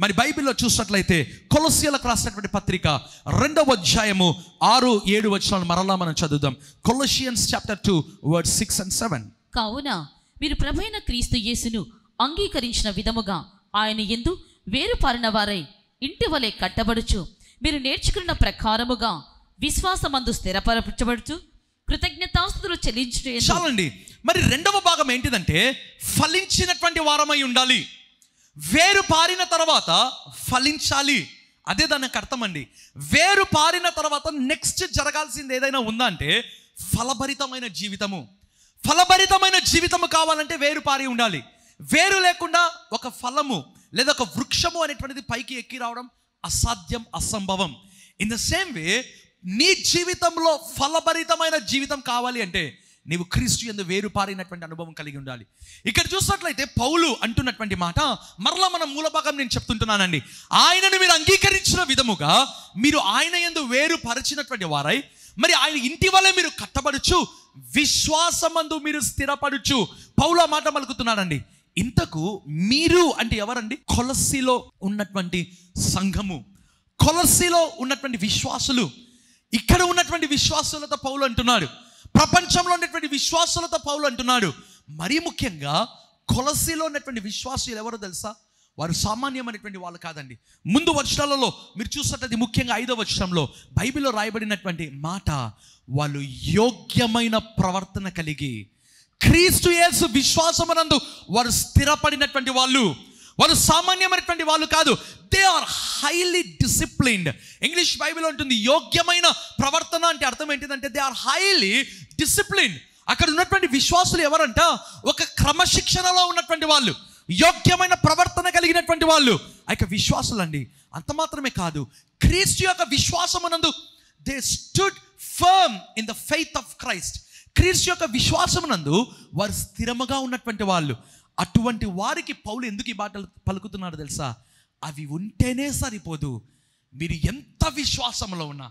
మరి బైబిల్లో చూసినట్లయితే కొలస్సీయులకు రాసినటువంటి పత్రిక 2వ అధ్యాయము 6-7 వచనాలు మరలా మనం చదువుదాం. కొలస్సియన్స్ చాప్టర్ 2 వర్స్ 6 and 7. కావున మీరు ప్రభువైన క్రీస్తు యేసును అంగీకరించిన విధముగా ఆయన యందు వేరుపారిన వారై ఇంటి వలె కట్టబడుచు మీరు నేర్చుకున్న ప్రకారముగా విశ్వాసమందు స్థిరపరచబడుచు కృతజ్ఞతాస్తుతులు చెల్లించు. చాలండి. మరి రెండవ భాగం ఏంటిదంటే ఫలించినటువంటి వారమై ఉండాలి. వేరు పారిన తర్వాత ఫలించాలి. అదే దానికి అర్థం అండి. వేరు పారిన తర్వాత నెక్స్ట్ జరగాల్సింది ఏదైనా ఉందా అంటే ఫలభరితమైన జీవితము. ఫలభరితమైన జీవితము కావాలంటే వేరు పారి ఉండాలి. వేరు లేకుండా ఒక ఫలము లేదా ఒక వృక్షము అనేటువంటిది పైకి ఎక్కి రావడం అసాధ్యం, అసంభవం. ఇన్ ద సేమ్ వే నీ జీవితంలో ఫలభరితమైన జీవితం కావాలి అంటే నీవు క్రీస్తు యందు వేరు పారినటువంటి అనుభవం కలిగి ఉండాలి. ఇక్కడ చూసినట్లయితే పౌలు అంటున్నటువంటి మాట మరలా మన మూల భాగం నేను చెప్తుంటున్నానండి. ఆయనను మీరు అంగీకరించిన విధముగా మీరు ఆయన యందు వేరు పరిచినటువంటి వారై మరి ఆయన ఇంటి వలె మీరు కట్టబడుచు విశ్వాసమందు మీరు స్థిరపడుచు. పౌలు ఆ మాట పలుకుతున్నాడండి. ఇంతకు మీరు అంటే ఎవరండి? కొలస్సీలో ఉన్నటువంటి సంఘము, కొలస్సీలో ఉన్నటువంటి విశ్వాసులు. ఇక్కడ ఉన్నటువంటి విశ్వాసులతో పౌలు అంటున్నాడు, ప్రపంచంలో ఉన్నటువంటి విశ్వాసులతో పౌలు అంటున్నాడు. మరీ ముఖ్యంగా కొలస్సీలో ఉన్నటువంటి విశ్వాసులు ఎవరో తెలుసా? వారు సామాన్యమైనటువంటి వాళ్ళు కాదండి. ముందు వచనాలలో మీరు చూసినట్లయితే ముఖ్యంగా 5వ వచనంలో బైబిల్లో రాయబడినటువంటి మాట, వాళ్ళు యోగ్యమైన ప్రవర్తన కలిగి క్రీస్తు యేసు విశ్వాసమునందు వారు స్థిరపడినటువంటి వాళ్ళు. వారు సామాన్యమైనటువంటి వాళ్ళు కాదు. They are highly disciplined. English Bible ఉంటుంది యోగ్యమైన ప్రవర్తన అంటే అర్థం ఏంటిదంటే దే ఆర్ హైలీ డిసిప్లిన్డ్. అక్కడ ఉన్నటువంటి విశ్వాసులు ఎవరంట? ఒక క్రమశిక్షణలో ఉన్నటువంటి వాళ్ళు, యోగ్యమైన ప్రవర్తన కలిగినటువంటి వాళ్ళు ఆ యొక్క విశ్వాసులు అండి. అంత మాత్రమే కాదు, క్రీస్తు యొక్క విశ్వాసమునందు they stood firm in the faith of Christ. క్రీస్తు యొక్క విశ్వాసమునందు వారు స్థిరముగా ఉన్నటువంటి వాళ్ళు. అటువంటి వారికి పౌలు ఎందుకు ఈ మాటలు పలుకుతున్నాడు తెలుసా? అవి ఉంటేనే సరిపోదు. మీరు ఎంత విశ్వాసంలో ఉన్నా,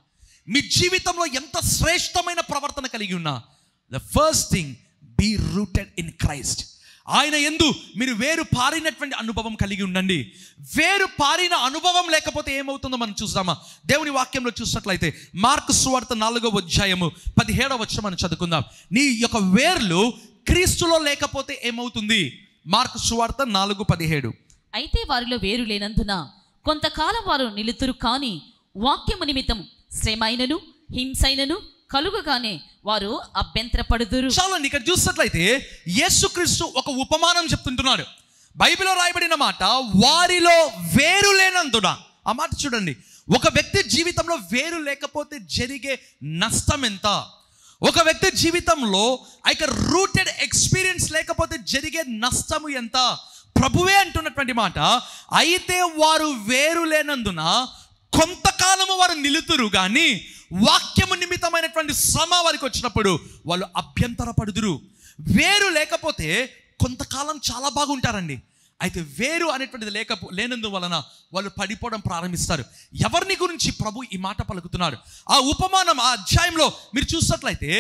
మీ జీవితంలో ఎంత శ్రేష్టమైన ప్రవర్తన కలిగి ఉన్నా, the first thing be rooted in Christ. ఆయన యందు మీరు వేరు పారినటువంటి అనుభవం కలిగి ఉండండి. వేరు పారిన అనుభవం లేకపోతే ఏమవుతుందో మనం చూద్దామా? దేవుని వాక్యంలో చూసినట్లయితే మార్కు సువార్త 4వ అధ్యాయము 17వ వచనం మనం చదువుకుందాం. నీ యొక్క వేర్లు క్రీస్తులో లేకపోతే ఏమవుతుంది? మార్కు సువార్త 4:17. అయితే వారిలో వేరు లేనందున కొంతకాలం వారు నిలుతురు, కానీ వాక్యము నిమిత్తం శ్రమైనను హింసైనను కలుగగానే వారు అభ్యంతరపడుదురు. చాలండి. ఇక్కడ చూసినట్లయితే యేసుక్రీస్తు ఒక ఉపమానం చెప్తుంటున్నాడు. బైబిల్లో రాయబడిన మాట వారిలో వేరు లేనందున. ఆ మాట చూడండి. ఒక వ్యక్తి జీవితంలో వేరు లేకపోతే జరిగే నష్టం ఎంత? ఒక వ్యక్తి జీవితంలో రూటెడ్ ఎక్స్పీరియన్స్ లేకపోతే జరిగే నష్టము ఎంత? ప్రభువే అంటున్నటువంటి మాట, అయితే వారు వేరు లేనందున కొంతకాలము వారు నిలుతురు, కానీ వాక్యము నిమిత్తమైనటువంటి శ్రమ వారికి వచ్చినప్పుడు వాళ్ళు అభ్యంతరపడుదురు. వేరు లేకపోతే కొంతకాలం చాలా బాగుంటారండి. అయితే వేరు అనేటువంటిది లేనందువలన వాళ్ళు పడిపోవడం ప్రారంభిస్తారు. ఎవరిని గురించి ప్రభు ఈ మాట పలుకుతున్నాడు? ఆ ఉపమానం ఆ అధ్యాయంలో మీరు చూసినట్లయితే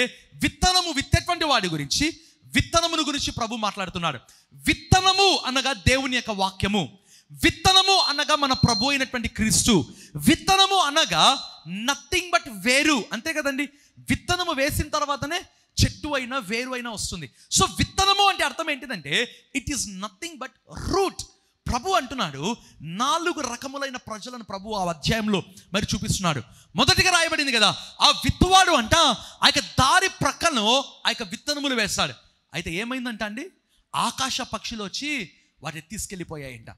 విత్తనము విత్తేటువంటి వాడి గురించి, విత్తనమును గురించి ప్రభు మాట్లాడుతున్నాడు. విత్తనము అనగా దేవుని యొక్క వాక్యము, విత్తనము అనగా మన ప్రభు అయినటువంటి క్రీస్తు, విత్తనము అనగా నథింగ్ బట్ వేరు. అంతే కదండి. విత్తనము వేసిన తర్వాతనే చెట్టు అయినా వేరు అయినా వస్తుంది. సో విత్తనము అంటే అర్థం ఏంటిదంటే it is nothing but root. ప్రభు అంటున్నాడు 4 రకములైన ప్రజలను ప్రభు ఆ అధ్యాయంలో మరి చూపిస్తున్నాడు. మొదటిగా రాయబడింది కదా, ఆ విత్తువాడు అంట ఆ యొక్క దారి ప్రక్కన ఆ యొక్క విత్తనములు వేస్తాడు. అయితే ఏమైందంట అండి, ఆకాశ పక్షులు వచ్చి వాటిని తీసుకెళ్ళిపోయాయంట.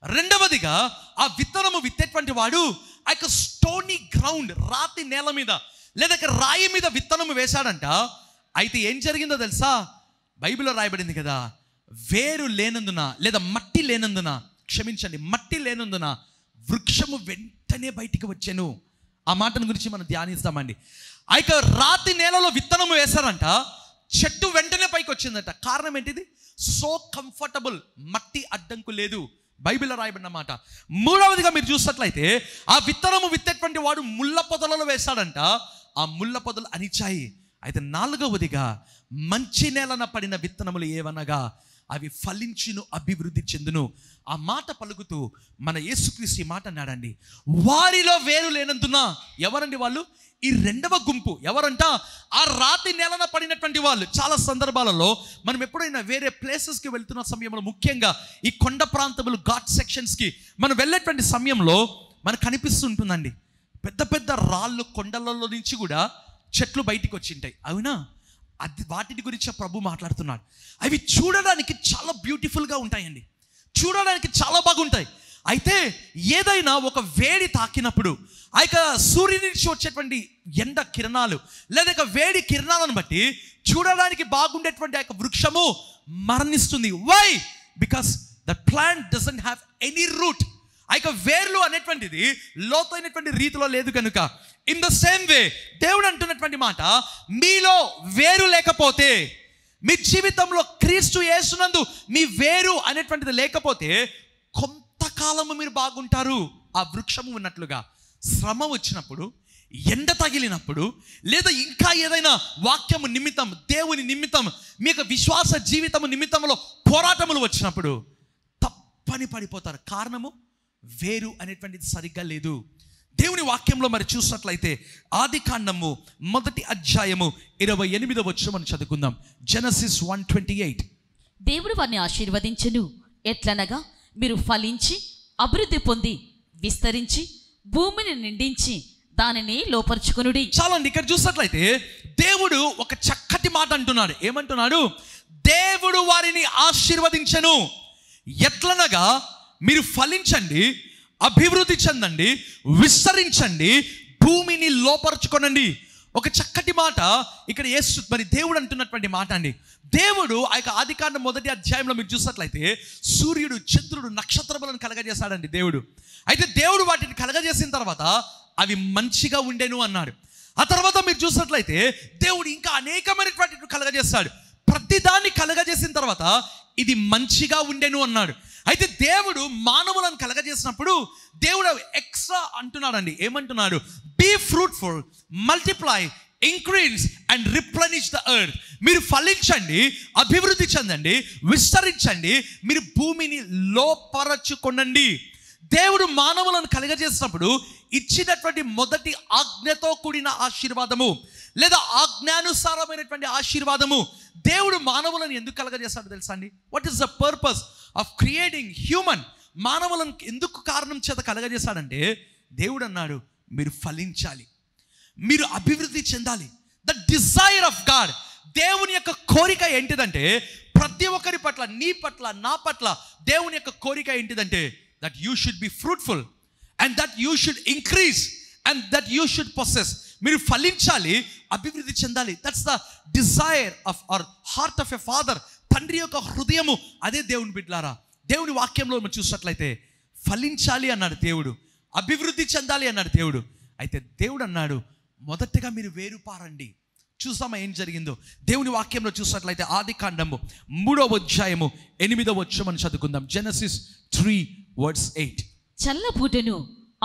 రెండవదిగా ఆ విత్తనము విత్తేటువంటి వాడు ఆ యొక్క స్టోనీ గ్రౌండ్, రాతి నేల మీద లేదా రాయి మీద విత్తనము వేశాడంట. అయితే ఏం జరిగిందో తెలుసా? బైబిల్లో రాయబడింది కదా, వేరు లేనందున లేదా మట్టి లేనందున, క్షమించండి, మట్టి లేనందున వృక్షము వెంటనే బయటికి వచ్చాను. ఆ మాటను గురించి మనం ధ్యానిస్తామండి. ఆ యొక్క రాతి నేలలో విత్తనము వేశారంట, చెట్టు వెంటనే పైకి వచ్చిందంట. కారణం ఏంటిది? సో కంఫర్టబుల్, మట్టి అడ్డంకు లేదు. బైబిల్లో రాయబడిన మాట. మూడవదిగా మీరు చూసినట్లయితే ఆ విత్తనము విత్తేటువంటి వాడు ముళ్ళ పొదలలో వేశాడంట, ఆ ముళ్ళ పొదలు అనిచాయి. అయితే నాలుగవదిగా మంచి నేలన పడిన విత్తనములు ఏవనగా అవి ఫలించును, అభివృద్ధి చెందును. ఆ మాట పలుకుతూ మన యేసుక్రీస్తు ఈ మాట అన్నాడండి, వారిలో వేరు లేనందున. ఎవరండి వాళ్ళు? ఈ రెండవ గుంపు. ఎవరంట? ఆ రాతి నేలన పడినటువంటి వాళ్ళు. చాలా సందర్భాలలో మనం ఎప్పుడైనా వేరే ప్లేసెస్కి వెళ్తున్న సమయంలో, ముఖ్యంగా ఈ కొండ ప్రాంతములు, ఘాట్ సెక్షన్స్కి మనం వెళ్ళేటువంటి సమయంలో మనకు కనిపిస్తుంటుందండి, పెద్ద పెద్ద రాళ్ళు, కొండలలో నుంచి కూడా చెట్లు బయటికి వచ్చింటాయి. అవునా? అది వాటి గురించి ప్రభు మాట్లాడుతున్నాడు. అవి చూడడానికి చాలా బ్యూటిఫుల్గా ఉంటాయండి, చూడడానికి చాలా బాగుంటాయి. అయితే ఏదైనా ఒక వేడి తాకినప్పుడు, ఆ యొక్క సూర్యుని నుంచి వచ్చేటువంటి ఎండ కిరణాలు లేదా వేడి కిరణాలను బట్టి చూడడానికి బాగుండేటువంటి ఆ యొక్క వృక్షము మరణిస్తుంది. Why? Because the plant doesn't have any root. ఆ యొక్క వేర్లు అనేటువంటిది లోతైనటువంటి రీతిలో లేదు కనుక. ఇన్ ద సేమ్ వే దేవుడు అంటున్నటువంటి మాట, మీలో వేరు లేకపోతే, మీ జీవితంలో క్రీస్తు యేసునందు మీ వేరు అనేటువంటిది లేకపోతే కొంతకాలము మీరు బాగుంటారు. ఆ వృక్షము ఉన్నట్లుగా శ్రమ వచ్చినప్పుడు, ఎండ తగిలినప్పుడు, లేదా ఇంకా ఏదైనా వాక్యము నిమిత్తం, దేవుని నిమిత్తం, మీ యొక్క విశ్వాస జీవితము నిమిత్తంలో పోరాటములు వచ్చినప్పుడు తప్పని పడిపోతారు. కారణము వేరు అనేటువంటిది సరిగ్గా లేదు. దేవుని వాక్యంలో మరి చూసినట్లయితే ఆదికాండము 1వ అధ్యాయము 28వ వచనం మనం చదువుకుందాం. జెనసిస్ 1:28. దేవుడు వారిని ఆశీర్వదించెను, ఎట్లనగా మీరు ఫలించి అభివృద్ధి పొంది విస్తరించి భూమిని నిండించి దానిని లోపరుచుకొనుడి. చాలండి, ఇక్కడ చూసినట్లయితే దేవుడు ఒక చక్కటి మాట అంటున్నాడు. ఏమంటున్నాడు? దేవుడు వారిని ఆశీర్వదించెను, ఎట్లనగా మీరు ఫలించండి, అభివృద్ధి చెందండి, విస్తరించండి, భూమిని లోపరుచుకొనండి. ఒక చక్కటి మాట ఇక్కడ యేసు మరి దేవుడు అంటున్నటువంటి మాట అండి. దేవుడు ఆ యొక్క ఆదికాండం 1వ అధ్యాయంలో మీరు చూసినట్లయితే సూర్యుడు, చంద్రుడు, నక్షత్రములను కలగజేశాడండి దేవుడు. అయితే దేవుడు వాటిని కలగజేసిన తర్వాత అవి మంచిగా ఉండేను అన్నాడు. ఆ తర్వాత మీరు చూసినట్లయితే దేవుడు ఇంకా అనేకమైనటువంటి కలగజేస్తాడు. ప్రతిదాన్ని కలగజేసిన తర్వాత ఇది మంచిగా ఉండేను అన్నాడు. అయితే దేవుడు మానవులను కలగజేసినప్పుడు దేవుడు ఎక్స్ట్రా అంటున్నాడండి. ఏమంటున్నాడు? Be fruitful, multiply, increase and replenish the earth. మీరు ఫలించండి, అభివృద్ధి చెందండి, విస్తరించండి, మీరు భూమిని లోపరచుకొనండి. దేవుడు మానవులను కలగజేసినప్పుడు ఇచ్చినటువంటి మొదటి ఆజ్ఞతో కూడిన ఆశీర్వాదము లేదా ఆజ్ఞానుసారమైనటువంటి ఆశీర్వాదము. దేవుడు మానవులను ఎందుకు కలగజేస్తాడో తెలుసా అండి? What is the purpose of creating human? మానవులను ఎందుకు కారణం చేత కలగజేస్తాడంటే దేవుడు అన్నాడు, మీరు ఫలించాలి, మీరు అభివృద్ధి చెందాలి. ద డిజైర్ ఆఫ్ గాడ్, దేవుని యొక్క కోరిక ఏంటిదంటే ప్రతి ఒక్కరి పట్ల, నీ పట్ల, నా పట్ల దేవుని యొక్క కోరిక ఏంటిదంటే that you should be fruitful and that you should increase and that you should possess. మీరు ఫలించాలి, అభివృద్ధి చెందాలి. That's the desire of our heart of a father. తండ్రి యొక్క హృదయము అదే దేవుని బిడ్డలారా. దేవుని వాక్యంలో మనం చూసినట్లయితే ఫలించాలి అన్నాడు దేవుడు, అభివృద్ధి చెందాలి అన్నాడు దేవుడు. అయితే దేవుడు అన్నాడు మొదటగా మీరు వేరుపారండి. చూసామా ఏం జరిగిందో? దేవుని వాక్యంలో చూసినట్లయితే ఆదికాండము 3వ అధ్యాయము 8వ వచనం మనం చదువుకుందాం. జెనసిస్ 3:8. చల్లపూటను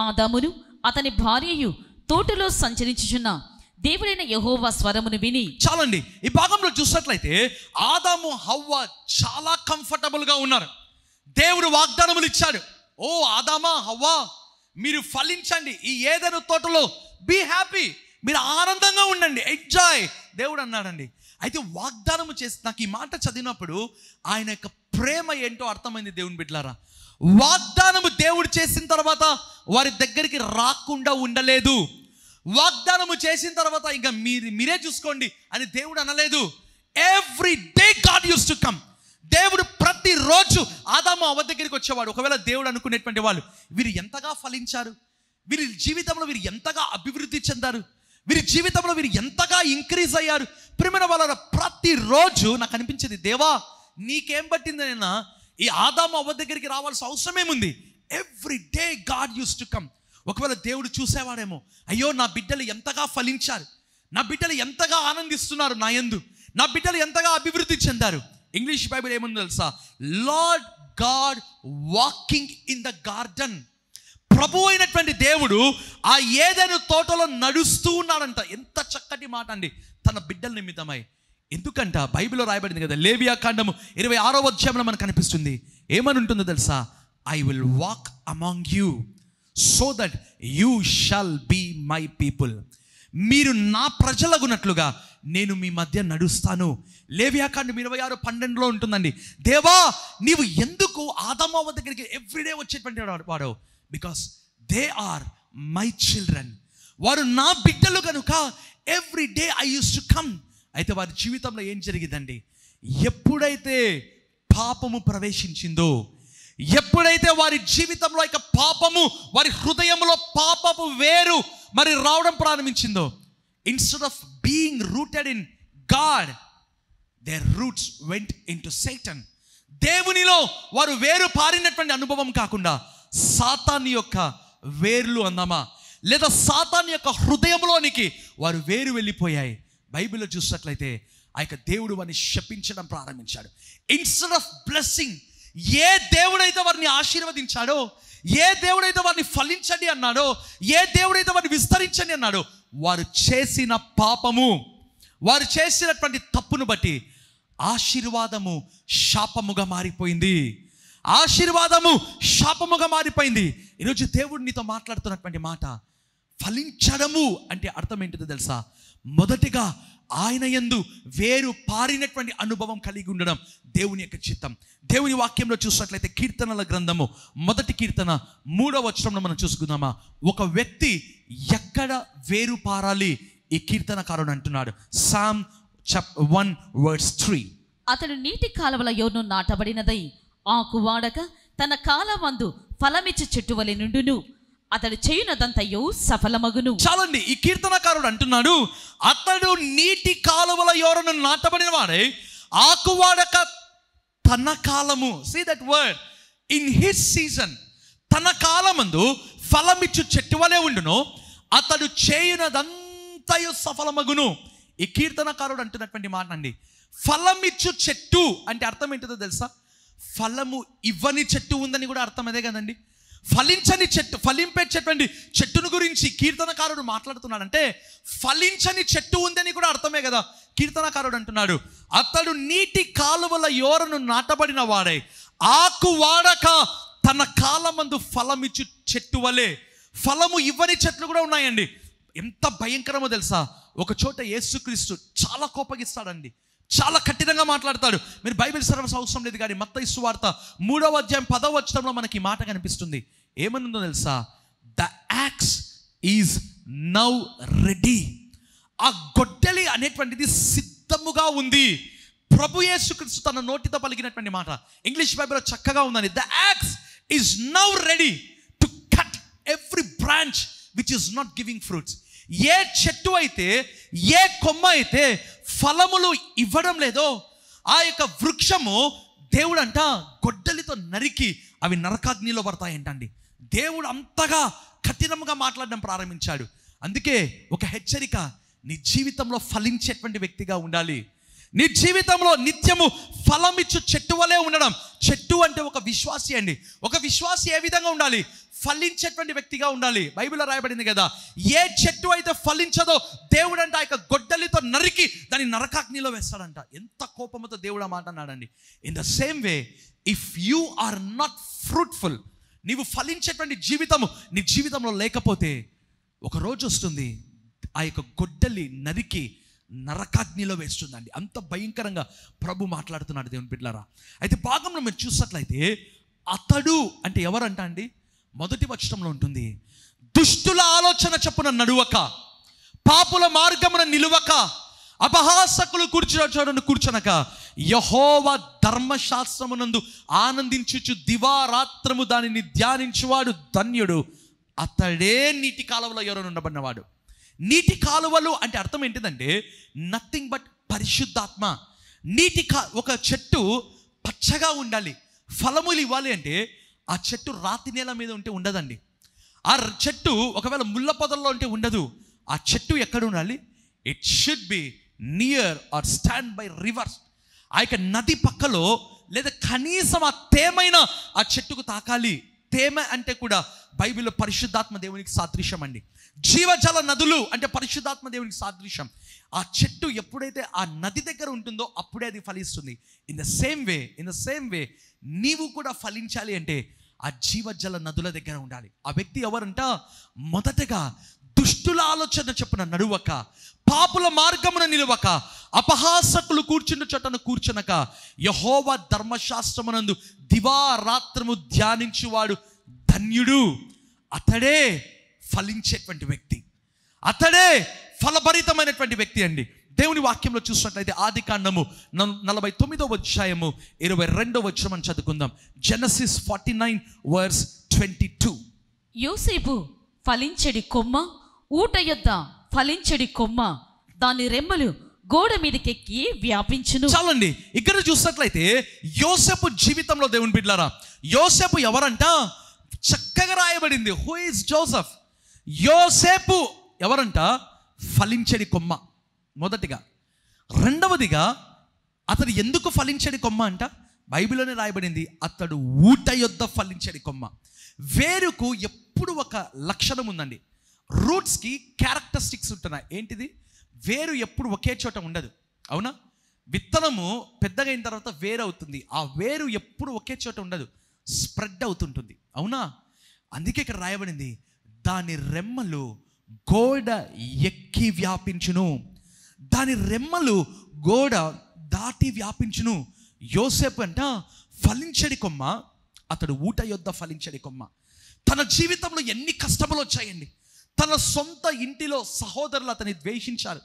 ఆదామును అతని భార్యయు తోటలో సంచరించుచున్న దేవుడైన యెహోవా స్వరమును విని. చాలండి, ఈ భాగంలో చూసినట్లయితే ఆదాము, హవ్వ చాలా కంఫర్టబుల్గా ఉన్నారు. దేవుడు వాగ్దానములు ఇచ్చాడు. ఓ ఆదామా, హవ్వా, మీరు ఫలించండి, ఈ ఏదైనా తోటలో బీ హ్యాపీ, మీరు ఆనందంగా ఉండండి, ఎంజాయ్. దేవుడు అన్నాడండి. అయితే వాగ్దానము చేసి నాకు ఈ మాట చదివినప్పుడు ఆయన యొక్క ప్రేమ ఏంటో అర్థమైంది దేవుని బిడ్డలారా. వాగ్దానము దేవుడు చేసిన తర్వాత వారి దగ్గరికి రాకుండా ఉండలేదు. వాగ్దానము చేసిన తర్వాత ఇంకా మీరే చూసుకోండి అని దేవుడు అనలేదు. Every day God use to come. దేవుడు ప్రతిరోజు ఆదాము అవ్వ దగ్గరికి వచ్చేవాడు. ఒకవేళ దేవుడు అనుకునేటువంటి వాళ్ళు వీరు ఎంతగా ఫలించారు, వీరి జీవితంలో వీరు ఎంతగా అభివృద్ధి చెందారు, వీరి జీవితంలో వీరు ఎంతగా ఇంక్రీజ్ అయ్యారు. ప్రియమైన వాళ్ళ ప్రతిరోజు నాకు అనిపించేది, దేవా నీకేం పట్టిందైనా ఈ ఆదాము అవ్వ దగ్గరికి రావాల్సిన అవసరమేముంది? Every day God use to come. ఒకవేళ దేవుడు చూసేవాడేమో, అయ్యో నా బిడ్డలు ఎంతగా ఫలించారు, నా బిడ్డలు ఎంతగా ఆనందిస్తున్నారు నా యందు, నా బిడ్డలు ఎంతగా అభివృద్ధి చెందారు. ఇంగ్లీష్ బైబిల్ ఏముంది తెలుసా? Lord God walking in the garden. ప్రభు అయినటువంటి దేవుడు ఆ ఏదైనా తోటలో నడుస్తూ ఉన్నాడంట. ఎంత చక్కటి మాట అండి. తన బిడ్డల నిమిత్తమై ఎందుకంట బైబిల్లో రాయబడింది కదా, లేవియా కాండము 26వ అధ్యాయంలో మనకు కనిపిస్తుంది. ఏమని ఉంటుందో తెలుసా? I will walk among you so that you shall be my people. మీరు నా ప్రజలగునట్లుగా నేను మీ మధ్య నడుస్తాను. లేవియా కాండం 26:12 ఉంటుందండి. దేవా, నీవు ఎందుకు ఆదామవ్వ దగ్గరికి ఎవ్రీడే వచ్చేటువంటి వాడు? Because they are my children. వారు నా బిడ్డలు కనుక every day I use to come. అయితే వారి జీవితంలో ఏం జరిగిందండి? ఎప్పుడైతే పాపము ప్రవేశించిందో, ఎప్పుడైతే వారి జీవితంలో ఇక పాపము వారి హృదయంలో పాపపు వేరు మరి రావడం ప్రారంభించిందో, instead of being rooted in God, their roots went into Satan. దేవునిలో వారు వేరు పారినటువంటి అనుభవం కాకుండా సాతాను యొక్క వేర్లు అందామా, లేదా సాతాను యొక్క హృదయంలోనికి వారు వేరు వెళ్ళిపోయాయి. బైబిల్లో చూసినట్లయితే ఆ యొక్క దేవుడు వారిని శపించడం ప్రారంభించాడు. ఇన్స్టెడ్ ఆఫ్ బ్లెస్సింగ్, ఏ దేవుడైతే వారిని ఆశీర్వదించాడో, ఏ దేవుడైతే వారిని ఫలించండి అన్నాడో, ఏ దేవుడైతే వారిని విస్తరించండి అన్నాడో, వారు చేసిన పాపము, వారు చేసినటువంటి తప్పును బట్టి ఆశీర్వాదము శాపముగా మారిపోయింది. ఆశీర్వాదము శాపముగా మారిపోయింది. ఈరోజు దేవుడు నీతో మాట్లాడుతున్నటువంటి మాట, ఫలించడము అంటే అర్థం ఏంటిదో తెలుసా? మొదటిగా ఆయన యందు వేరు పారినటువంటి అనుభవం కలిగి ఉండడం దేవుని యొక్క చిత్తం. దేవుని వాక్యంలో చూసినట్లయితే కీర్తనల గ్రంథము 1వ కీర్తన 3వ వచనంలో మనం చూసుకుందామా? ఒక వ్యక్తి ఎక్కడ వేరు పారాలి ఈ కీర్తనకారుడు అంటున్నాడు. Psalm 1:3. అతడు నీటి కాలవల యోర్ను నాటబడినదై ఆకు వాడక తన కాలమందు ఫలమిచ్చు చెట్టు వలె నుండును. అతడు చేయునదంతయు సఫలమగును. చాలండి, ఈ కీర్తనకారుడు అంటున్నాడు, అతడు నీటి కాలువల యోరను నాటబడిన వాడే ఆకు వాడక తన కాలము, see that word, in his season, తన కాలమందు ఫలమిచ్చు చెట్టు వలె ఉండును. అతడు చేయునదంతయు సఫలమగును. ఈ కీర్తనకారుడు అంటున్నటువంటి మాట అండి, ఫలమిచ్చు చెట్టు అంటే అర్థం ఏంటిదో తెలుసా? ఫలము ఇవ్వని చెట్టు ఉందని కూడా అర్థం అదే కదండి. ఫలించని చెట్టు, ఫలింపేటటువంటి చెట్టును గురించి కీర్తనకారుడు మాట్లాడుతున్నాడంటే ఫలించని చెట్టు ఉందని కూడా అర్థమే కదా. కీర్తనకారుడు అంటున్నాడు, అతడు నీటి కాలువల యోరను నాటబడిన వాడే ఆకు వాడక తన కాలమందు ఫలమిచ్చు చెట్టు వలె. ఫలము ఇవ్వని చెట్లు కూడా ఉన్నాయండి. ఎంత భయంకరమో తెలుసా? ఒక చోట యేసుక్రీస్తు చాలా కోపగిస్తాడండి, చాలా కఠినంగా మాట్లాడతాడు. మీరు బైబిల్ చదవాల్సిన అవసరం లేదు, కానీ మత్తయి సువార్త 3వ అధ్యాయం 10వ వచనంలో మనకి మాట కనిపిస్తుంది. ఏమనుందో తెలుసా? The axe is now ready. ఆ గొడ్డలి అనేటువంటిది సిద్ధముగా ఉంది. ప్రభు యేసుక్రీస్తు తన నోటితో పలికినటువంటి మాట ఇంగ్లీష్ బైబిల్లో చక్కగా ఉందని, the axe is now ready to cut every branch which is not giving fruits. ఏ చెట్టు అయితే, ఏ కొమ్మ అయితే ఫలములు ఇవ్వడం లేదో ఆ యొక్క వృక్షము దేవుడు అంట గొడ్డలితో నరికి అవి నరకాగ్నిలో పడతాయంటండి. దేవుడు అంతగా కఠినంగా మాట్లాడడం ప్రారంభించాడు. అందుకే ఒక హెచ్చరిక, నీ జీవితంలో ఫలించేటువంటి వ్యక్తిగా ఉండాలి. నీ జీవితంలో నిత్యము ఫలమిచ్చు చెట్టు వలె ఉండడం. చెట్టు అంటే ఒక విశ్వాసి అండి. ఒక విశ్వాసి ఏ విధంగా ఉండాలి? ఫలించేటువంటి వ్యక్తిగా ఉండాలి. బైబిల్లో రాయబడింది కదా, ఏ చెట్టు అయితే ఫలించదో దేవుడు అంటే ఆ యొక్క గొడ్డలితో నరికి దాన్ని నరకాగ్నిలో వేస్తాడంట. ఎంత కోపంతో దేవుడు ఆ మాట అన్నాడండి. In the same way, if you are not fruitful, నీవు ఫలించేటువంటి జీవితము నీ జీవితంలో లేకపోతే ఒక రోజు వస్తుంది ఆ యొక్క గొడ్డలి నరికి నరకాగ్నిలో వేస్తుందండి. అంత భయంకరంగా ప్రభు మాట్లాడుతున్నాడు దేవుని బిడ్డలారా. అయితే భాగంలో మీరు చూసినట్లయితే అతడు అంటే ఎవరంట అండి? 1వ వచనంలో ఉంటుంది, దుష్టుల ఆలోచన చొప్పున నడువక, పాపుల మార్గమున నిలువక, అపహాసకులు కూర్చొనక, యెహోవా ధర్మశాస్త్రమునందు ఆనందించుచు దివారాత్రము దానిని ధ్యానించువాడు ధన్యుడు. అతడే నీటి కాలువలో ఎవరైనా ఉండబడినవాడు. నీటి కాలువలు అంటే అర్థం ఏంటిదంటే నథింగ్ బట్ పరిశుద్ధాత్మ. ఒక చెట్టు పచ్చగా ఉండాలి, ఫలములు ఇవ్వాలి అంటే ఆ చెట్టు రాతి నేల మీద ఉంటే ఉండదండి. ఆ చెట్టు ఒకవేళ ముళ్ళ పొదల్లో ఉంటే ఉండదు. ఆ చెట్టు ఎక్కడ ఉండాలి? It should be near or stand by rivers. ఆ యొక్క నది పక్కలో, లేదా కనీసం ఆ తేమైన ఆ చెట్టుకు తాకాలి. తేమ అంటే కూడా బైబిల్లో పరిశుద్ధాత్మ దేవునికి సాదృశ్యం అండి. జీవజల నదులు అంటే పరిశుద్ధాత్మ దేవునికి సాదృశ్యం. ఆ చెట్టు ఎప్పుడైతే ఆ నది దగ్గర ఉంటుందో అప్పుడే అది ఫలిస్తుంది. ఇన్ ద సేమ్ వే నీవు కూడా ఫలించాలి అంటే ఆ జీవజల నదుల దగ్గర ఉండాలి. ఆ వ్యక్తి ఎవరంట? మొదటగా దుష్టుల ఆలోచన చెప్పున నడువక, పాపుల మార్గమున నిలువక, అపహాసకులు కూర్చున్న చోటను కూర్చునక, యెహోవా ధర్మశాస్త్రమునందు దివారాత్రము ధ్యానించువాడు ధన్యుడు. అతడే ఫలించేటువంటి వ్యక్తి, అతడే ఫలభరితమైనటువంటి వ్యక్తి అండి. దేవుని వాక్యంలో చూసినట్లయితే ఆదికాండము 49వ అధ్యాయము 22వ వచనం చదువుకుందాం. జెనసిస్ 49:22. యోసేపు ఫలించెడి కొమ్మ, ఊట యొద్ద ఫలించెడి కొమ్మ, దాని రెమ్మలు గోడ మీదకెక్కి వ్యాపించును. చాలండి, ఇక్కడ చూసినట్లయితే యోసేపు జీవితంలో దేవుని బిడ్డలారా, యోసేపు ఎవరంట? చక్కగా రాయబడింది. Who is Joseph? యోసేపు ఎవరంట? ఫలించడి కొమ్మ మొదటిగా. రెండవదిగా అతడు ఎందుకు ఫలించడి కొమ్మ అంట? బైబిల్లోనే రాయబడింది, అతడు ఊట యొద్ద ఫలించడి కొమ్మ. వేరుకు ఎప్పుడు ఒక లక్షణం ఉందండి. రూట్స్కి క్యారెక్టరిస్టిక్స్ ఉంటున్నాయి. ఏంటిది? వేరు ఎప్పుడు ఒకే చోట ఉండదు, అవునా? విత్తనము పెద్దగా అయిన తర్వాత వేరు అవుతుంది. ఆ వేరు ఎప్పుడు ఒకే చోట ఉండదు, స్ప్రెడ్ అవుతుంటుంది, అవునా? అందుకే ఇక్కడ రాయబడింది, దాని రెమ్మలు గోడ ఎక్కి వ్యాపించును. దాని రెమ్మలు గోడ దాటి వ్యాపించును. యోసేపు అంట ఫలించడి కొమ్మ, అతడు ఊట యొద్ద ఫలించడి కొమ్మ. తన జీవితంలో ఎన్ని కష్టములు వచ్చాయండి. తన సొంత ఇంటిలో సహోదరులు అతన్ని ద్వేషించారు,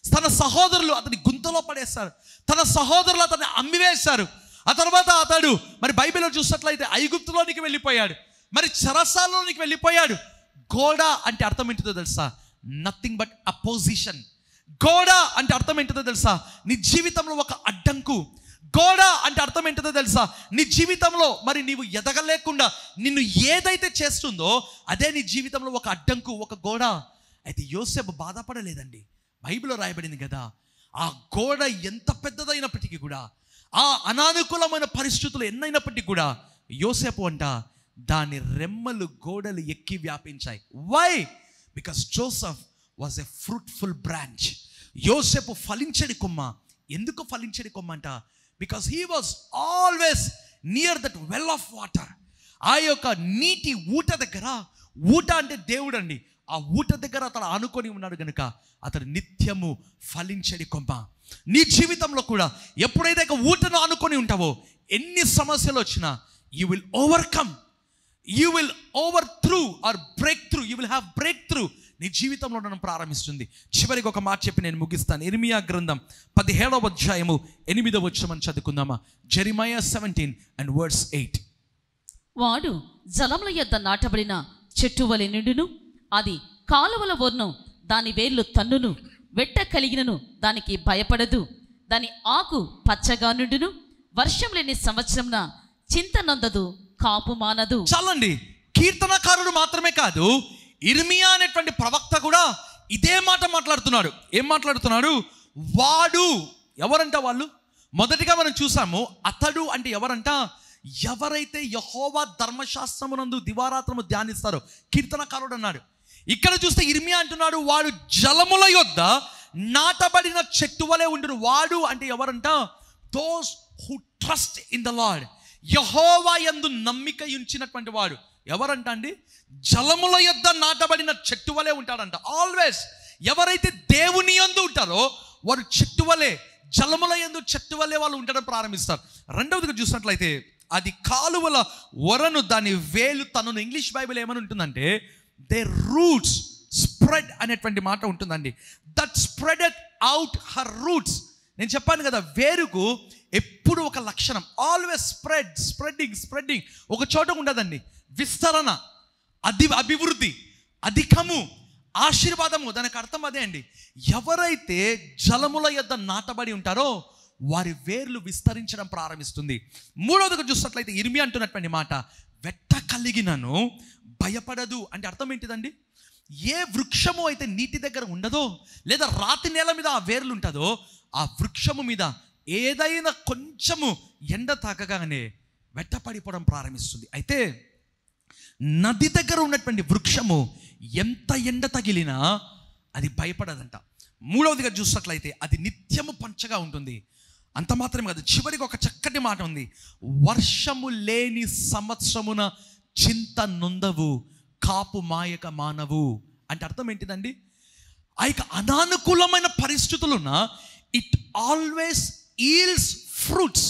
తన సహోదరులు అతని గుంతలో పడేశారు, తన సహోదరులు అతన్ని అమ్మివేశారు. ఆ తర్వాత అతడు మరి బైబిల్లో చూసినట్లయితే ఐగుప్తులోనికి వెళ్ళిపోయాడు, మరి చెరసాలలోనికి వెళ్ళిపోయాడు. గోడ అంటే అర్థం ఏంటిదో తెలుసా? Nothing but opposition. గోడ అంటే అర్థం ఏంటిదో తెలుసా? నీ జీవితంలో ఒక అడ్డంకు. గోడ అంటే అర్థం ఏంటిదో తెలుసా? నీ జీవితంలో మరి నీవు ఎదగలేకుండా నిన్ను ఏదైతే చేస్తుందో అదే నీ జీవితంలో ఒక అడ్డంకు, ఒక గోడ. అయితే యోసేపు బాధపడలేదండి. బైబిల్లో రాయబడింది కదా, ఆ గోడ ఎంత పెద్దదైనప్పటికీ కూడా, ఆ అనానుకూలమైన పరిస్థితులు ఎన్నైనప్పటికీ కూడా యోసేపు అంట దాని రెమ్మలు గోడలు ఎక్కి వ్యాపించాయి. Why? Because Joseph was a fruitful branch. యోసేపు ఫలించడి కొమ్మ. ఎందుకు ఫలించడి కొమ్మ అంట? Because he was always near that well of water. ఆ యొక్క నీటి ఊట దగ్గర, ఊట అంటే దేవుడు అండి, ఆ ఊట దగ్గర అతడు ఆనుకొని ఉన్నాడు కనుక అతడు నిత్యము ఫలించడి కొమ్మ. నీ జీవితంలో కూడా ఎప్పుడైతే ఊటను ఆనుకొని ఉంటావో ఎన్ని సమస్యలు వచ్చినా you will overcome, you will over through or break through, you will have break through. నీ జీవితంలో ఉండడం ప్రారంభిస్తుంది. చివరికి ఒక మాట చెప్పి నేను ముగిస్తాను. ఇర్మియా గ్రంథం 17వ అధ్యాయము 8వ వచనం చదువుకుందామా? జెరిమయా 17:8. వాడు జలముల యొద్ద నాటబడిన చెట్టు వలె నిండును, అది కాలువల వర్ణం దాని వేర్లు తన్నును, వెట్ట కలిగినను దానికి భయపడదు, దాని ఆకు పచ్చగా నుండును, వర్షం లేని సంవత్సరంన చింత నొందదు, కాపు మానదు. చాలండి, కీర్తనకారుడు మాత్రమే కాదు, ఇర్మియా అనేటువంటి ప్రవక్త కూడా ఇదే మాట మాట్లాడుతున్నాడు. ఏం మాట్లాడుతున్నాడు? వాడు ఎవరంట? వాళ్ళు మొదటిగా మనం చూసాము, అతడు అంటే ఎవరంట? ఎవరైతే యెహోవా ధర్మశాస్త్రమునందు దివారాత్రము ధ్యానిస్తారో. కీర్తనకారుడు అన్నాడు. ఇక్కడ చూస్తే ఇర్మియా అంటున్నాడు, వాడు జలముల యొద్ద నాటబడిన చెట్టు వలె ఉండును. వాడు అంటే ఎవరంట? Those who trust in the Lord. యెహోవా యందు నమ్మిక ఉంచినటువంటి వాడు ఎవరంట అండి? జలముల యొద్ద నాటబడిన చెట్టు వలె ఉంటాడంట. ఆల్వేస్ ఎవరైతే దేవుని యందు ఉంటారో వారు చెట్టు వలె, జలముల యందు చెట్టు వలె వాళ్ళు ఉండడం ప్రారంభిస్తారు. రెండవదిగా చూసినట్లయితే అది కాలువల వరను దాని వేలు తనను. ఇంగ్లీష్ బైబిల్ ఏమని ఉంటుందంటే దే రూట్స్ స్ప్రెడ్ అనేటువంటి మాట ఉంటుందండి. That spreaded out her roots. నేను చెప్పాను కదా, వేరుకు ఎప్పుడు ఒక లక్షణం, ఆల్వేస్ స్ప్రెడ్డింగ్. ఒక చోట ఉండదండి. విస్తరణ, అభివృద్ధి, అధికము, ఆశీర్వాదము. దానికి అర్థం అదే అండి. ఎవరైతే జలముల యొద్ద నాటబడి ఉంటారో వారి వేర్లు విస్తరించడం ప్రారంభిస్తుంది. మూడవదిగా చూసినట్లయితే ఇర్మియా అంటున్నటువంటి మాట, వెట్ట కలిగినను భయపడదు అంటే అర్థం ఏంటిదండి? ఏ వృక్షము అయితే నీటి దగ్గర ఉండదో లేదా రాతి నేల మీద ఆ వేర్లు ఉంటుందో ఆ వృక్షము మీద ఏదైనా కొంచెము ఎండ తాకగానే వెట్టపడిపోవడం ప్రారంభిస్తుంది. అయితే నది దగ్గర ఉన్నటువంటి వృక్షము ఎంత ఎండ తగిలినా అది భయపడదంట. మూడవదిగా చూసినట్లయితే అది నిత్యము పంచగా ఉంటుంది. అంత మాత్రమే కాదు, చివరికి ఒక చక్కటి మాట ఉంది, వర్షము లేని సంవత్సరమున చింత నొందవు, కాపు మాయక మానవు. అంటే అర్థం ఏంటిదండి? ఆ యొక్క అనానుకూలమైన పరిస్థితులున్న ఇట్ ఆల్వేస్ ఈల్డ్స్ ఫ్రూట్స్.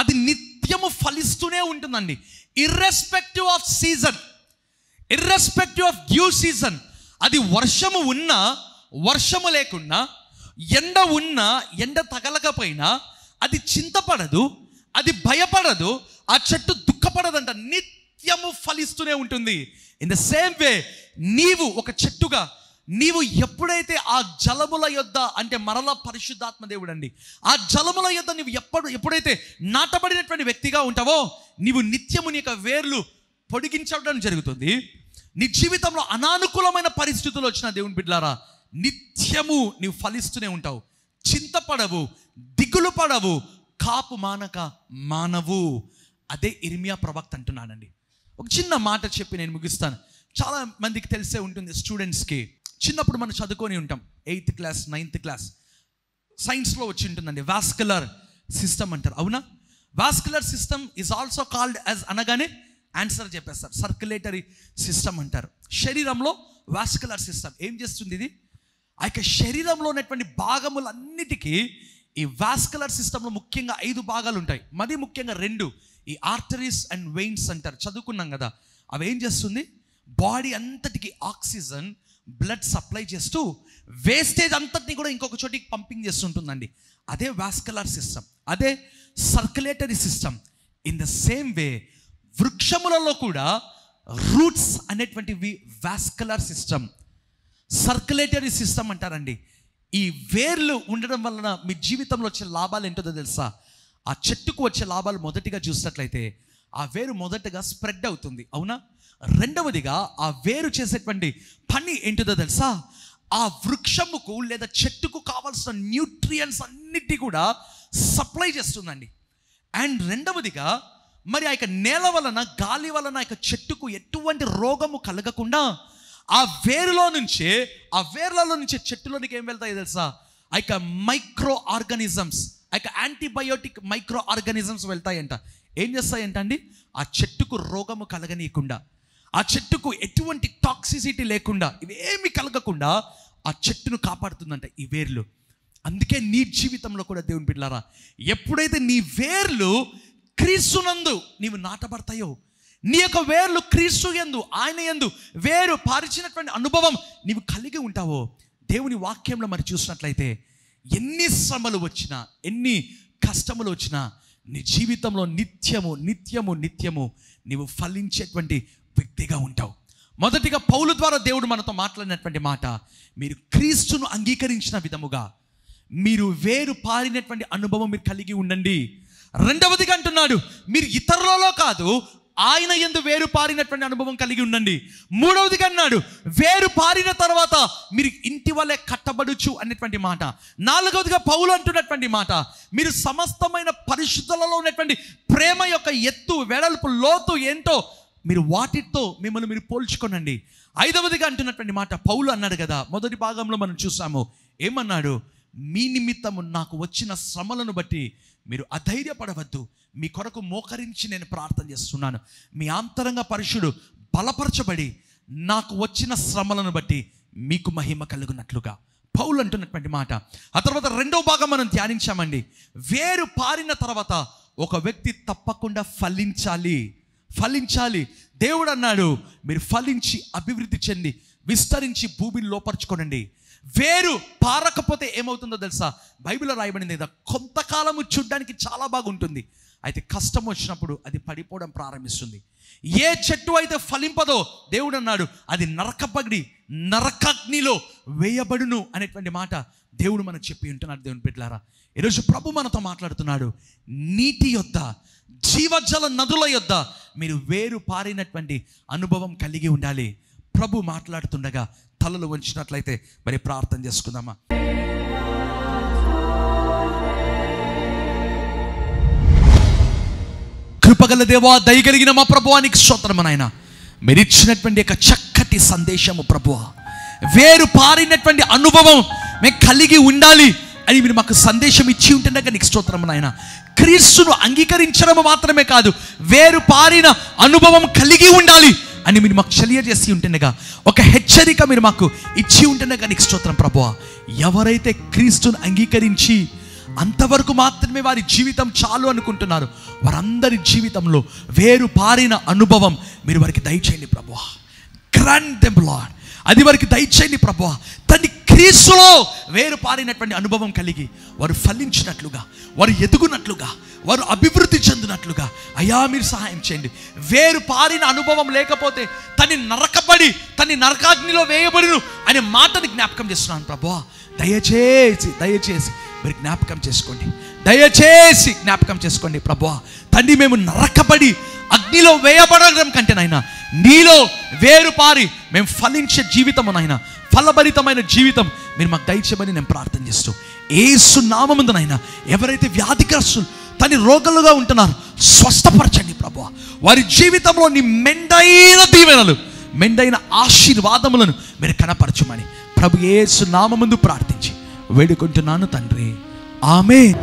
అది నిత్యము ఫలిస్తూనే ఉంటుందండి. Irrespective of season, irrespective of due season. అది వర్షము ఉన్నా వర్షము లేకున్నా, ఎండ ఉన్నా ఎండ తగలకపోయినా అది చింతపడదు, అది భయపడదు, ఆ చెట్టు దుఃఖపడదంట, నిత్యము ఫలిస్తూనే ఉంటుంది. ఇన్ ద సేమ్ వే నీవు ఒక చెట్టుగా నీవు ఎప్పుడైతే ఆ జలముల యొద్ద, అంటే మరలా పరిశుద్ధాత్మ దేవుడు అండి, ఆ జలముల యొద్ద నీవు ఎప్పుడైతే నాటబడినటువంటి వ్యక్తిగా ఉంటావో, నీవు నిత్యము నీ యొక్క వేర్లు పొడిగించడం జరుగుతుంది. నీ జీవితంలో అనానుకూలమైన పరిస్థితులు వచ్చిన దేవుని బిడ్డలారా, నిత్యము నీవు ఫలిస్తూనే ఉంటావు, చింతపడవు, దిగులు పడవు, కాపు మానక మానవు. అదే ఇర్మియా ప్రవక్త అంటున్నానండి. ఒక చిన్న మాట చెప్పి నేను ముగిస్తాను. చాలా మందికి తెలిసే ఉంటుంది, స్టూడెంట్స్కి చిన్నప్పుడు మనం చదువుకొని ఉంటాం, 8th క్లాస్ 9th క్లాస్ సైన్స్లో వచ్చి ఉంటుందండి, వాస్కులర్ సిస్టమ్ అంటారు. అవునా? Vascular system is also called as అనగానే ఆన్సర్ చెప్పేస్తారు, సర్క్యులేటరీ సిస్టమ్ అంటారు. శరీరంలో వాస్కులర్ సిస్టమ్ ఏం చేస్తుంది? ఇది ఆ యొక్క శరీరంలో ఉన్నటువంటి భాగములన్నిటికీ ఈ వాస్కులర్ సిస్టంలో ముఖ్యంగా 5 భాగాలు ఉంటాయి. మరి ముఖ్యంగా 2, ఈ ఆర్టరీస్ అండ్ వెయిన్స్ అంటారు, చదువుకున్నాం కదా. అవి ఏం చేస్తుంది? బాడీ అంతటికి ఆక్సిజన్, బ్లడ్ సప్లై చేస్తూ వేస్టేజ్ అంతటిని కూడా ఇంకొక చోటికి పంపింగ్ చేస్తుంటుందండి. అదే వాస్కులర్ సిస్టమ్, అదే circulatory system. In the same way వృక్షములలో కూడా రూట్స్ అనేటువంటివి వాస్కులర్ సిస్టమ్, సర్క్యులేటరీ సిస్టమ్ అంటారండి. ఈ వేర్లు ఉండడం వలన మీ జీవితంలో వచ్చే లాభాలు ఏంటో తెలుసా? ఆ చెట్టుకు వచ్చే లాభాలు మొదటిగా చూసినట్లయితే ఆ వేరు మొదటగా స్ప్రెడ్ అవుతుంది. అవునా? రెండవదిగా ఆ వేరు చేసేటువంటి పని ఏంటిదో తెలుసా? ఆ వృక్షముకు లేదా చెట్టుకు కావాల్సిన న్యూట్రియంట్స్ అన్నిటి కూడా సప్లై చేస్తుందండి. అండ్ రెండవదిగా మరి ఆ యొక్క నేల వలన, గాలి వలన ఆ యొక్క చెట్టుకు ఎటువంటి రోగము కలగకుండా ఆ వేరులో నుంచే, ఆ వేర్లలో నుంచే చెట్టులోనికి ఏం వెళ్తాయో తెలుసా? ఆ యొక్క మైక్రో ఆర్గానిజమ్స్, ఆ యొక్క యాంటీబయోటిక్ మైక్రో ఆర్గానిజమ్స్ వెళ్తాయంట. ఏం చేస్తాయంట అండి? ఆ చెట్టుకు రోగము కలగనీయకుండా, ఆ చెట్టుకు ఎటువంటి టాక్సిసిటీ లేకుండా, ఇవేమి కలగకుండా ఆ చెట్టును కాపాడుతుందంట ఈ వేర్లు. అందుకే నీ జీవితంలో కూడా దేవుని బిడ్డలారా, ఎప్పుడైతే నీ వేర్లు క్రీస్తునందు నీవు నాటబడతాయో, నీ యొక్క వేర్లు క్రీస్తు యందు, ఆయన యందు వేరు పారిచినటువంటి అనుభవం నీవు కలిగి ఉంటావో, దేవుని వాక్యంలో మరి చూసినట్లయితే ఎన్ని శ్రమలు వచ్చినా, ఎన్ని కష్టములు వచ్చినా నీ జీవితంలో నిత్యము నిత్యము నిత్యము నీవు ఫలించేటువంటి వ్యక్తిగా ఉంటావు. మొదటిగా పౌలు ద్వారా దేవుడు మనతో మాట్లాడినటువంటి మాట, మీరు క్రీస్తును అంగీకరించిన విధముగా మీరు వేరు పారినటువంటి అనుభవం మీరు కలిగి ఉండండి. రెండవదిగా అంటున్నాడు, మీరు ఇతరులలో కాదు, ఆయన యందు వేరు పారినటువంటి అనుభవం కలిగి ఉండండి. మూడవదిగా అన్నాడు, వేరు పారిన తర్వాత మీరు ఇంటి వలె కట్టబడుచు అనేటువంటి మాట. నాలుగవదిగా పౌలు అంటున్నటువంటి మాట, మీరు సమస్తమైన పరిశుద్ధులలో ఉన్నటువంటి ప్రేమ యొక్క ఎత్తు, వెడల్పు, లోతు ఏంటో మీరు వాటితో మిమ్మల్ని మీరు పోల్చుకోనండి. ఐదవదిగా అంటున్నటువంటి మాట, పౌలు అన్నాడు కదా, మొదటి భాగంలో మనం చూసాము, ఏమన్నాడు? మీ నిమిత్తము నాకు వచ్చిన శ్రమలను బట్టి మీరు అధైర్యపడవద్దు, మీ కొరకు మోకరించి నేను ప్రార్థన చేస్తున్నాను. మీ అంతరంగ పరిశుడు బలపరచబడి నాకు వచ్చిన శ్రమలను బట్టి మీకు మహిమ కలుగునట్లుగా పౌలు అంటున్నటువంటి మాట. ఆ తర్వాత రెండో భాగం మనం ధ్యానించామండి. వేరు పారిన తర్వాత ఒక వ్యక్తి తప్పకుండా ఫలించాలి. దేవుడు అన్నాడు, మీరు ఫలించి అభివృద్ధి చెంది విస్తరించి భూమిని లోపరుచుకోనండి. వేరు పారకపోతే ఏమవుతుందో తెలుసా? బైబిల్లో రాయబడింది కదా, కొంతకాలము చూడ్డానికి చాలా బాగుంటుంది, అయితే కష్టం వచ్చినప్పుడు అది పడిపోవడం ప్రారంభిస్తుంది. ఏ చెట్టు అయితే ఫలింపదో దేవుడు అన్నాడు, అది నరకాగ్నిలో వేయబడును అనేటువంటి మాట దేవుడు మనకు చెప్పి ఉంటున్నాడు. దేవుని బిడ్డలారా, ఈరోజు ప్రభు మనతో మాట్లాడుతున్నాడు, నీటి యొద్ద, జీవజల నదుల యొద్ద మీరు వేరు పారినటువంటి అనుభవం కలిగి ఉండాలి. ప్రభు మాట్లాడుతుండగా తలలు వంచినట్లయితే మరి ప్రార్థన చేసుకుందామా. కృపగల దేవా, దయగలిగిన మా ప్రభువానికి స్తోత్రము నాయన. మీరు ఇచ్చినటువంటి యొక్క చక్కటి సందేశము ప్రభువా, వేరు పారినటువంటి అనుభవం మేము కలిగి ఉండాలి అని మీరు మాకు సందేశం ఇచ్చి ఉంటుండగా నీకు స్తోత్రం నాయన. క్రీస్తును అంగీకరించడం మాత్రమే కాదు, వేరు పారిన అనుభవం కలిగి ఉండాలి అని మీరు మాకు తెలియజేసి ఉంటుండగా, ఒక హెచ్చరిక మీరు మాకు ఇచ్చి ఉంటుండగా నీకు స్తోత్రం ప్రభువా. ఎవరైతే క్రీస్తును అంగీకరించి అంతవరకు మాత్రమే వారి జీవితం చాలు అనుకుంటున్నారు, వారందరి జీవితంలో వేరు పారిన అనుభవం మీరు వారికి దయచేయండి ప్రభువా. గ్రాంట్ దెమ్ లార్డ్, అది వారికి దయచేయండి ప్రభువా. తండ్రి, క్రీస్తులో వేరు పారినటువంటి అనుభవం కలిగి వారు ఫలించినట్లుగా, వారు ఎదుగునట్లుగా, వారు అభివృద్ధి చెందినట్లుగా అయ్యా మీరు సహాయం చేయండి. వేరు పారిన అనుభవం లేకపోతే తన్ని నరకబడి తన్ని నరకాగ్నిలో వేయబడిను అనే మాటని జ్ఞాపకం చేస్తున్నాను ప్రభువా. దయచేసి దయచేసి మీరు జ్ఞాపకం చేసుకోండి, దయచేసి జ్ఞాపకం చేసుకోండి ప్రభువా. తండ్రి, మేము నరకబడి అగ్నిలో వేయబడడం కంటే నాయన నీలో వేరు పారి మేము ఫలించే జీవితము నాయన, ఫలభరితమైన జీవితం మీరు మాకు దయచేయమని నేను ప్రార్థన చేస్తూ యేసు నామమున ఎవరైతే వ్యాధిగ్రస్తులు తని రోగులుగా ఉంటున్నారు స్వస్థపరచండి ప్రభువా. వారి జీవితంలో నీ మెండైన దీవెనలు, మెండైన ఆశీర్వాదములను మీరు కనపరచమని ప్రభు యేసు నామమున ప్రార్థించి వేడుకుంటున్నాను తండ్రి. ఆమేన్.